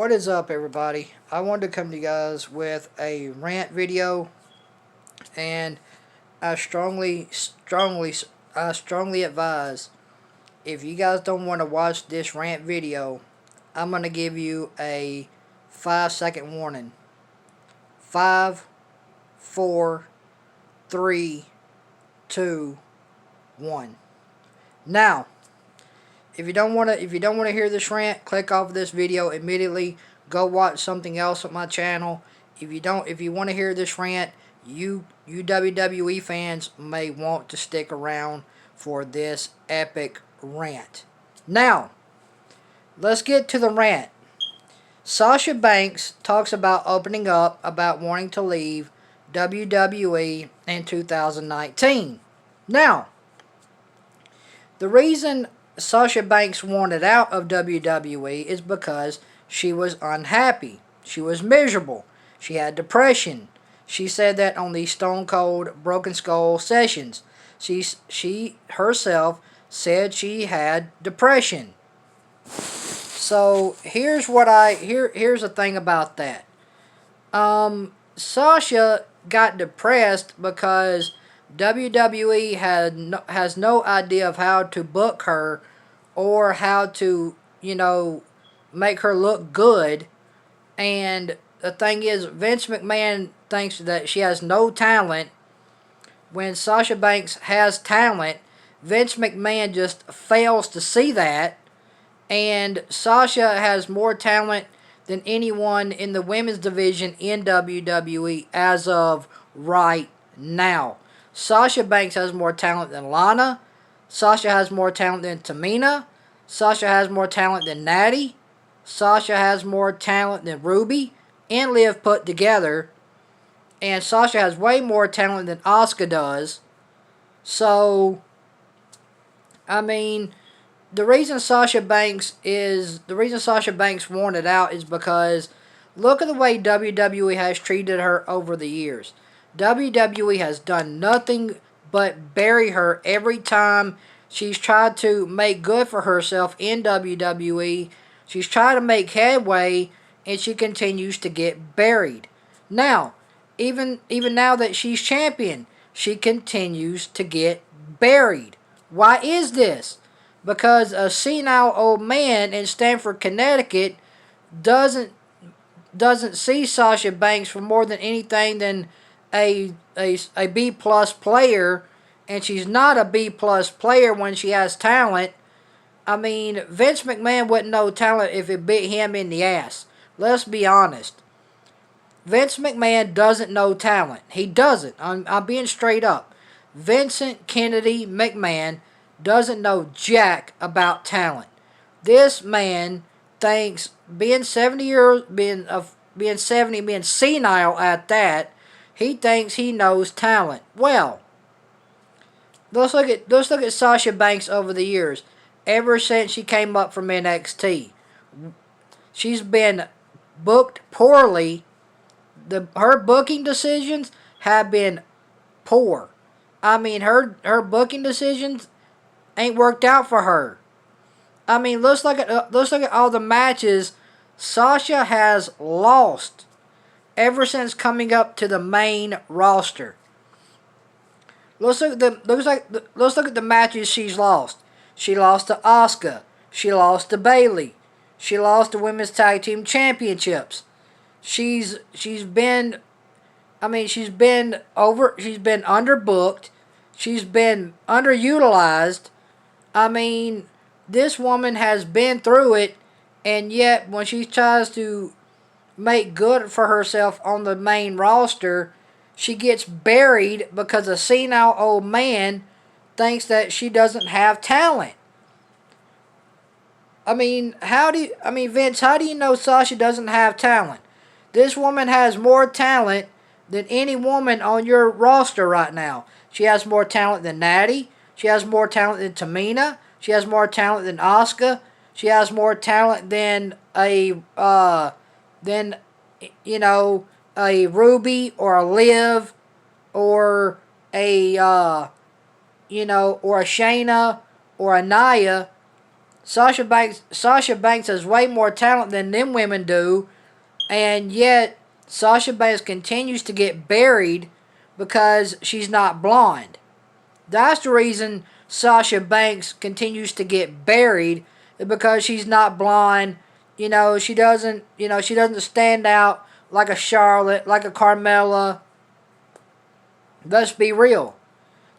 What is up, everybody? I wanted to come to you guys with a rant video, and I strongly advise, if you guys don't want to watch this rant video, I'm gonna give you a 5-second warning. 5, 4, 3, 2, 1. Now, if you don't want to hear this rant, click off this video immediately. Go watch something else on my channel. If you want to hear this rant, you WWE fans may want to stick around for this epic rant. Now, let's get to the rant. Sasha Banks talks about opening up about wanting to leave WWE in 2019. Now, the reason Sasha Banks wanted out of WWE is because she was unhappy. She was miserable. She had depression. She said that on the Stone Cold Broken Skull sessions. She herself said she had depression. So here's the thing about that. Sasha got depressed because WWE has no idea of how to book her or how to, make her look good. And the thing is, Vince McMahon thinks that she has no talent when Sasha Banks has talent. Vince McMahon just fails to see that. And Sasha has more talent than anyone in the women's division in WWE as of right now. Sasha Banks has more talent than Lana. Sasha has more talent than Tamina. Sasha has more talent than Natty. Sasha has more talent than Ruby and Liv put together. And Sasha has way more talent than Asuka does. So, the reason Sasha Banks wanted out is because look at the way WWE has treated her over the years. WWE has done nothing but bury her every time she's tried to make good for herself in WWE. She's tried to make headway, and she continues to get buried. Now, even now that she's champion, she continues to get buried. Why is this? Because a senile old man in Stamford, Connecticut doesn't see Sasha Banks for more than anything than a B plus player, and she's not a B plus player when she has talent. Vince McMahon wouldn't know talent if it bit him in the ass. Let's be honest. Vince McMahon doesn't know talent. He doesn't. I'm being straight up. Vincent Kennedy McMahon doesn't know jack about talent. This man thinks being 70 years, being 70, being senile at that, he thinks he knows talent. Well, let's look at Sasha Banks over the years. Ever since she came up from NXT, she's been booked poorly. Her booking decisions have been poor. Her booking decisions ain't worked out for her. Let's look at all the matches Sasha has lost ever since coming up to the main roster. Let's look at the matches she's lost. She lost to Asuka. She lost to Bayley. She lost the Women's Tag Team Championships. She's been underbooked. She's been underutilized. This woman has been through it, and yet when she tries to make good for herself on the main roster, she gets buried because a senile old man thinks that she doesn't have talent. Vince, how do you know Sasha doesn't have talent? This woman has more talent than any woman on your roster right now. She has more talent than Natty. She has more talent than Tamina. She has more talent than Asuka. She has more talent than a Ruby or a Liv or a Shayna or a Nia. Sasha Banks has way more talent than them women do, and yet Sasha Banks continues to get buried because she's not blonde. That's the reason Sasha Banks continues to get buried, is because she's not blonde. She doesn't stand out like a Charlotte, like a Carmella. Let's be real.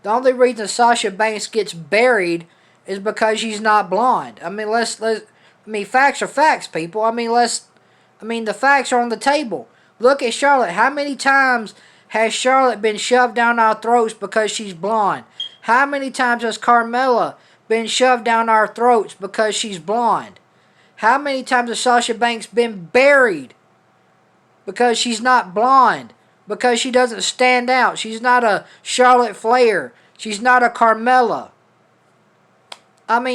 The only reason Sasha Banks gets buried is because she's not blonde. Facts are facts, people. The facts are on the table. Look at Charlotte. How many times has Charlotte been shoved down our throats because she's blonde? How many times has Carmella been shoved down our throats because she's blonde? How many times has Sasha Banks been buried because she's not blonde? Because she doesn't stand out. She's not a Charlotte Flair. She's not a Carmella.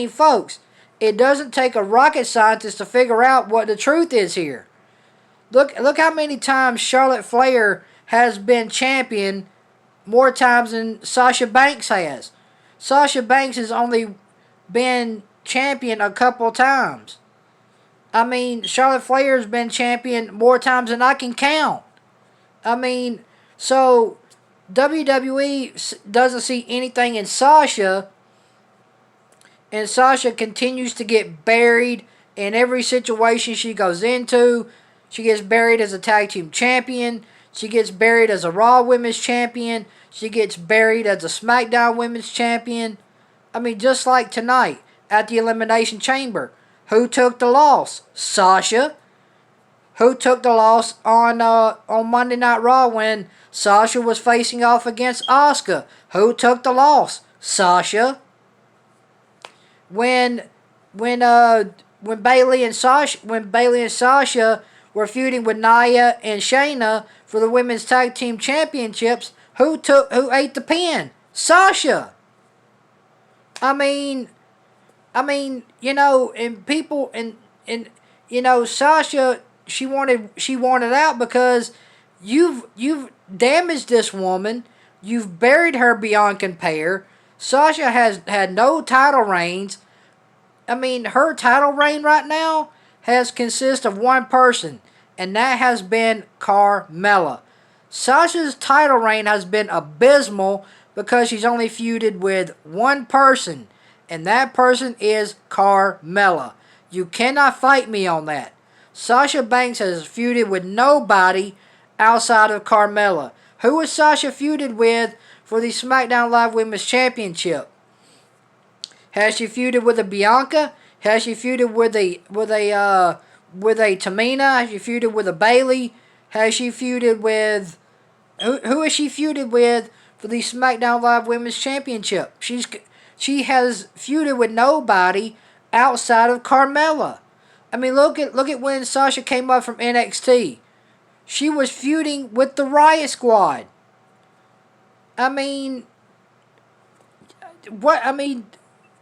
Folks, it doesn't take a rocket scientist to figure out what the truth is here. Look how many times Charlotte Flair has been champion, more times than Sasha Banks has. Sasha Banks has only been champion a couple times. Charlotte Flair has been champion more times than I can count. So WWE doesn't see anything in Sasha, and Sasha continues to get buried in every situation she goes into. She gets buried as a tag team champion. She gets buried as a Raw Women's Champion. She gets buried as a SmackDown Women's Champion. Just like tonight at the Elimination Chamber. Who took the loss? Sasha. Who took the loss on Monday Night Raw when Sasha was facing off against Asuka? Who took the loss? Sasha. When Bayley and Sasha were feuding with Nia and Shayna for the women's tag team championships, who ate the pin? Sasha. And people and Sasha, she wanted out because you've damaged this woman. You've buried her beyond compare. Sasha has had no title reigns. Her title reign right now has consist of one person, and that has been Carmella. Sasha's title reign has been abysmal because she's only feuded with one person, and that person is Carmella. You cannot fight me on that. Sasha Banks has feuded with nobody outside of Carmella. Who was Sasha feuded with for the SmackDown Live Women's Championship? Has she feuded with a Bianca? Has she feuded with a Tamina? Has she feuded with a Bayley? Has she feuded with who is she feuded with for the SmackDown Live Women's Championship? She has feuded with nobody outside of Carmella. Look at when Sasha came up from NXT. She was feuding with the Riot Squad.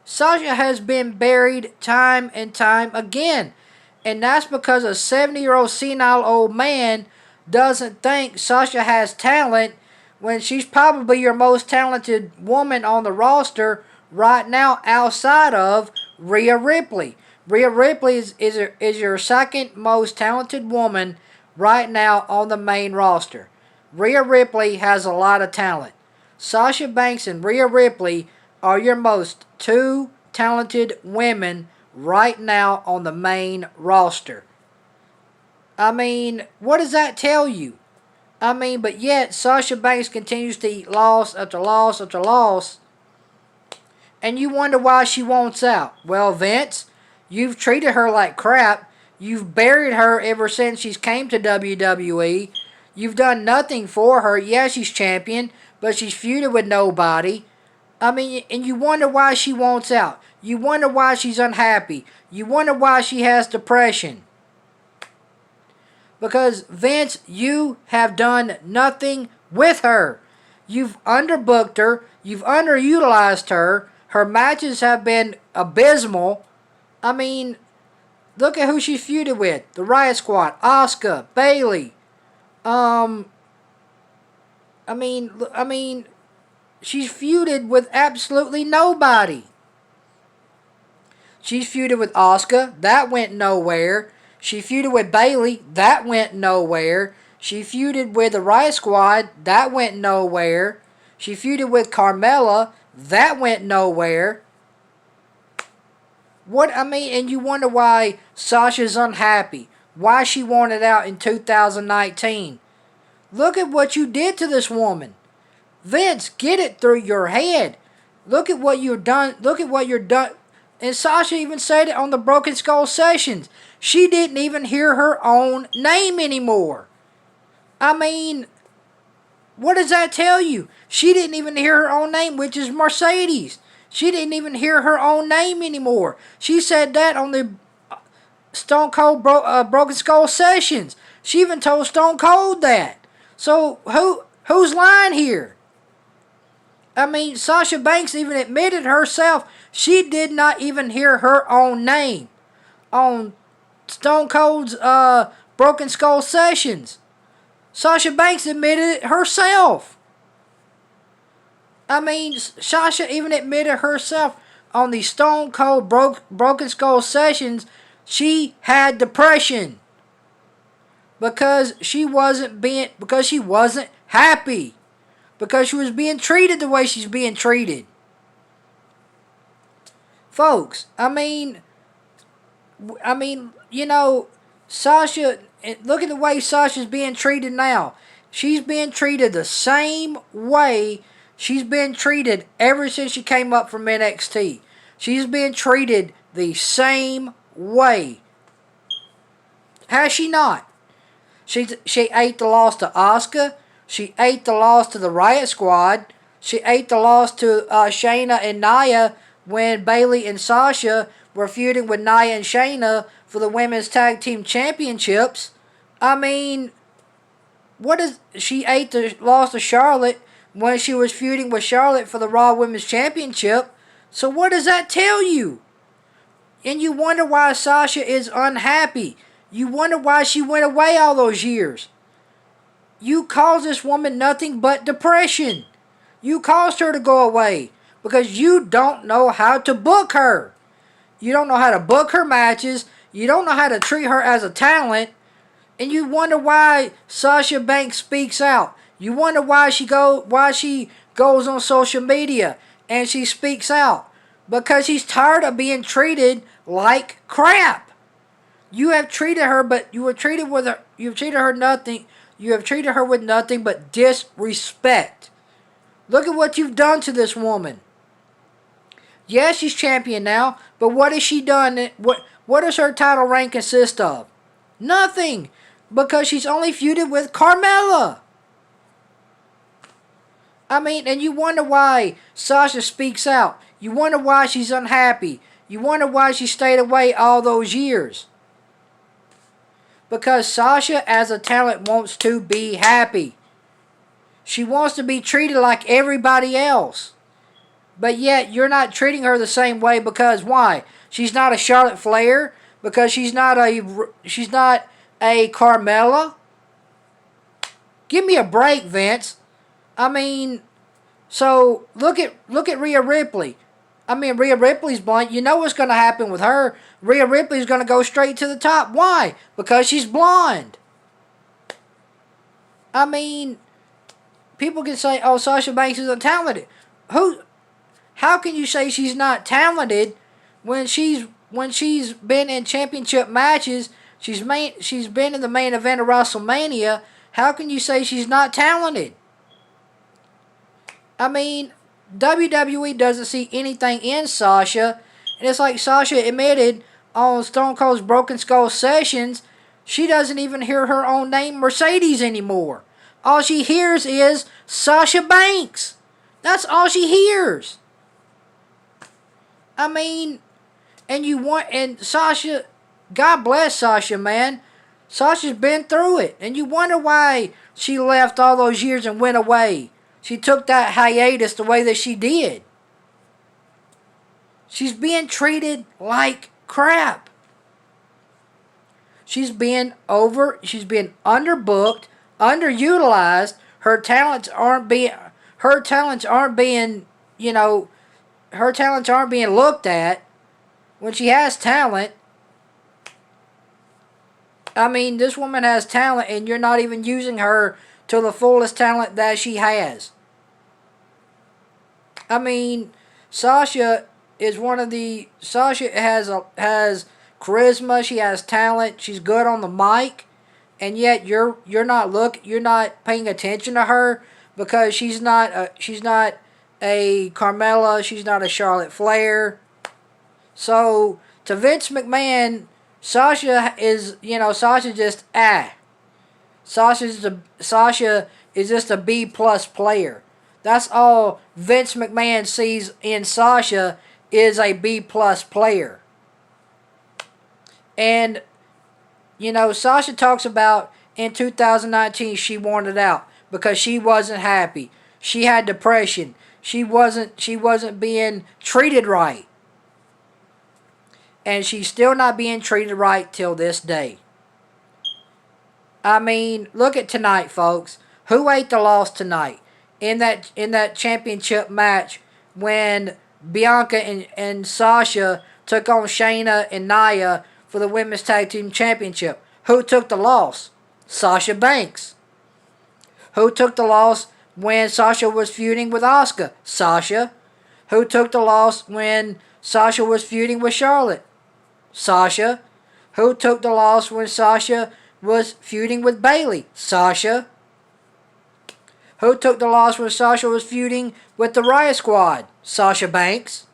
Sasha has been buried time and time again. And that's because a 70-year-old senile old man doesn't think Sasha has talent when she's probably your most talented woman on the roster right now outside of Rhea Ripley. Rhea Ripley is your second most talented woman right now on the main roster. Rhea Ripley has a lot of talent. Sasha Banks and Rhea Ripley are your most two talented women right now on the main roster. What does that tell you? But yet Sasha Banks continues to eat loss after loss after loss. And you wonder why she wants out. Well, Vince, you've treated her like crap. You've buried her ever since she's came to WWE. You've done nothing for her. Yeah, she's champion, but she's feuded with nobody. And you wonder why she wants out. You wonder why she's unhappy. You wonder why she has depression. Because, Vince, you have done nothing with her. You've underbooked her. You've underutilized her. Her matches have been abysmal. Look at who she's feuded with. The Riot Squad. Asuka. Bayley. She's feuded with absolutely nobody. She's feuded with Asuka. That went nowhere. She feuded with Bayley. That went nowhere. She feuded with the Riot Squad. That went nowhere. She feuded with Carmella. That went nowhere. And you wonder why Sasha's unhappy. Why she wanted out in 2019. Look at what you did to this woman. Vince, get it through your head. Look at what you've done. Look at what you're done. And Sasha even said it on the Broken Skull sessions. She didn't even hear her own name anymore. What does that tell you? She didn't even hear her own name, which is Mercedes. She didn't even hear her own name anymore. She said that on the Stone Cold Broken Skull sessions. She even told Stone Cold that. So who's lying here? Sasha Banks even admitted herself she did not even hear her own name on Stone Cold's Broken Skull sessions. Sasha Banks admitted it herself. Sasha even admitted herself on the Stone Cold Broken Skull sessions she had depression because she wasn't happy. Because she was being treated the way she's being treated. Folks, Sasha, look at the way Sasha's being treated now. She's being treated the same way she's been treated ever since she came up from NXT. She's been treated the same way. Has she not? She ate the loss to Asuka. She ate the loss to the Riot Squad. She ate the loss to Shayna and Nia when Bayley and Sasha were feuding with Nia and Shayna for the Women's Tag Team Championships. She ate the loss to Charlotte when she was feuding with Charlotte for the Raw Women's Championship. So what does that tell you? And you wonder why Sasha is unhappy. You wonder why she went away all those years. You caused this woman nothing but depression. You caused her to go away because you don't know how to book her. You don't know how to book her matches. You don't know how to treat her as a talent. And you wonder why Sasha Banks speaks out. You wonder why she goes on social media and she speaks out. Because she's tired of being treated like crap. You have treated her, but you have treated her with nothing but disrespect. Look at what you've done to this woman. Yes, she's champion now, but what has she done? What does her title reign consist of? Nothing, because she's only feuded with Carmella. And you wonder why Sasha speaks out. You wonder why she's unhappy. You wonder why she stayed away all those years. Because Sasha, as a talent, wants to be happy. She wants to be treated like everybody else. But yet, you're not treating her the same way because why? She's not a Charlotte Flair? Because she's not a Carmella? Give me a break, Vince. So look at Rhea Ripley. Rhea Ripley's blonde. You know what's going to happen with her. Rhea Ripley's going to go straight to the top. Why? Because she's blonde. People can say, oh, Sasha Banks is untalented. How can you say she's not talented when she's been in championship matches? She's been in the main event of WrestleMania. How can you say she's not talented? WWE doesn't see anything in Sasha. And it's like Sasha admitted on Stone Cold's Broken Skull sessions, she doesn't even hear her own name Mercedes anymore. All she hears is Sasha Banks. That's all she hears. And Sasha, God bless Sasha, man. Sasha's been through it. And you wonder why she left all those years and went away. She took that hiatus the way that she did. She's being treated like crap. She's being underbooked, underutilized. Her talents aren't being looked at. when she has talent. I mean, this woman has talent, and you're not even using her to the fullest talent that she has. I mean, Sasha is one of the Sasha has charisma. She has talent. She's good on the mic, and yet you're not paying attention to her because she's not a Carmella. She's not a Charlotte Flair. So to Vince McMahon, Sasha is Sasha just Sasha is just a B plus player. That's all Vince McMahon sees in Sasha is a B plus player. And Sasha talks about in 2019 she wanted out because she wasn't happy. She had depression. She wasn't being treated right. And she's still not being treated right till this day. I mean, look at tonight, folks. Who ate the loss tonight? In that championship match when Bianca and Sasha took on Shayna and Nia for the Women's Tag Team Championship. Who took the loss? Sasha Banks. Who took the loss when Sasha was feuding with Asuka? Sasha. Who took the loss when Sasha was feuding with Charlotte? Sasha. Who took the loss when Sasha was feuding with Bayley? Sasha. Who took the loss when Sasha was feuding with the Riot Squad? Sasha Banks.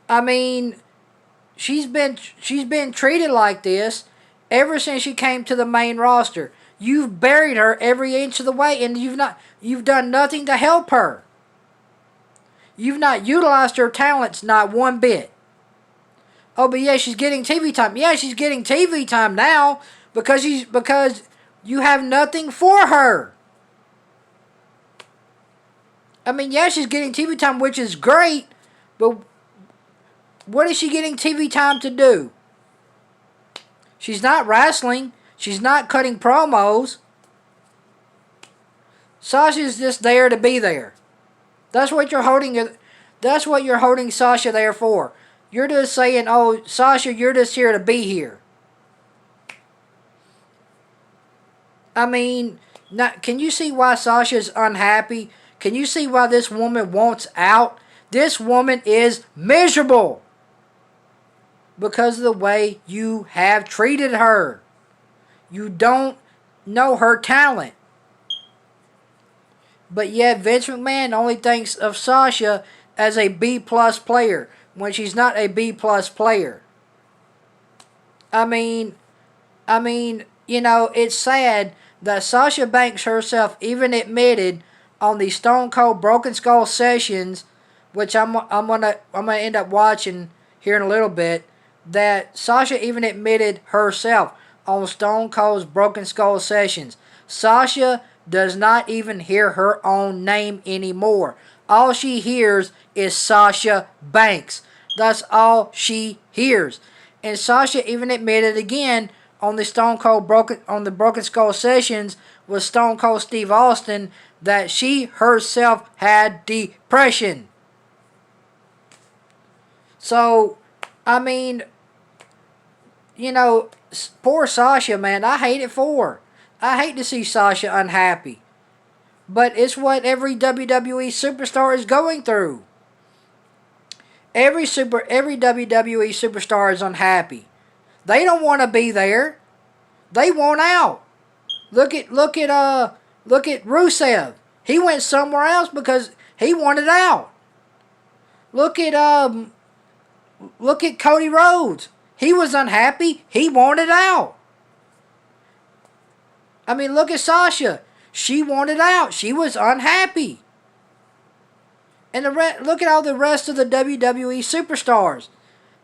I mean, she's been treated like this ever since she came to the main roster. You've buried her every inch of the way, and you've done nothing to help her. You've not utilized her talents not one bit. Oh, but yeah, she's getting TV time. Yeah, she's getting TV time now because you have nothing for her. I mean, yeah, she's getting TV time, which is great, but what is she getting TV time to do? She's not wrestling. She's not cutting promos. Sasha's just there to be there. That's what you're holding Sasha there for. You're just saying, oh, Sasha, you're just here to be here. I mean, can you see why Sasha's unhappy? Can you see why this woman wants out? This woman is miserable because of the way you have treated her. You don't know her talent. But yet Vince McMahon only thinks of Sasha as a B plus player when she's not a B plus player. I mean, it's sad that Sasha Banks herself even admitted on the Stone Cold Broken Skull sessions, which I'm gonna end up watching here in a little bit, that Sasha even admitted herself on Stone Cold's Broken Skull sessions. Sasha does not even hear her own name anymore. All she hears is Sasha Banks. That's all she hears. And Sasha even admitted again on the Broken Skull sessions with Stone Cold Steve Austin that she herself had depression. So, I mean, poor Sasha, man. I hate it for her. I hate to see Sasha unhappy. But it's what every WWE superstar is going through. Every WWE superstar is unhappy. They don't want to be there. They want out. Look at Rusev. He went somewhere else because he wanted out. Look at Cody Rhodes. He was unhappy. He wanted out. I mean, look at Sasha. She wanted out. She was unhappy. And look at all the rest of the WWE superstars.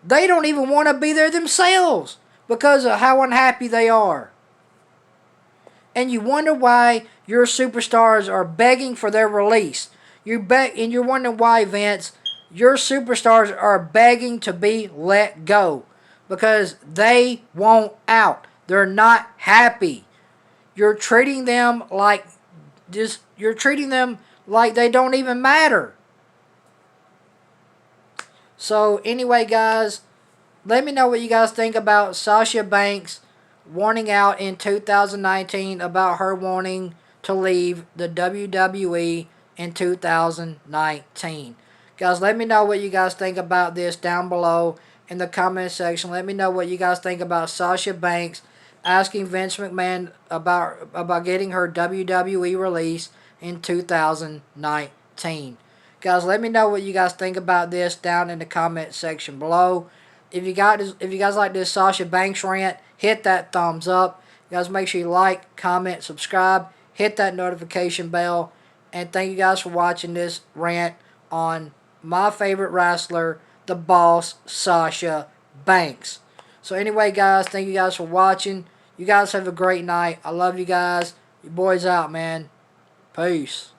They don't even want to be there themselves because of how unhappy they are. And you wonder why your superstars are begging for their release. And you're wondering why, Vince, your superstars are begging to be let go. Because they want out. They're not happy. You're treating them like they don't even matter. So anyway, guys, let me know what you guys think about Sasha Banks warning out in 2019 about her wanting to leave the WWE in 2019. Guys, let me know what you guys think about this down below in the comment section. Let me know what you guys think about Sasha Banks asking Vince McMahon about getting her WWE release in 2019. Guys, let me know what you guys think about this down in the comment section below. If you guys like this Sasha Banks rant, hit that thumbs up. You guys make sure you like, comment, subscribe, hit that notification bell, and thank you guys for watching this rant on my favorite wrestler, the boss, Sasha Banks. So anyway, guys, thank you guys for watching. You guys have a great night. I love you guys. You boys out, man. Peace.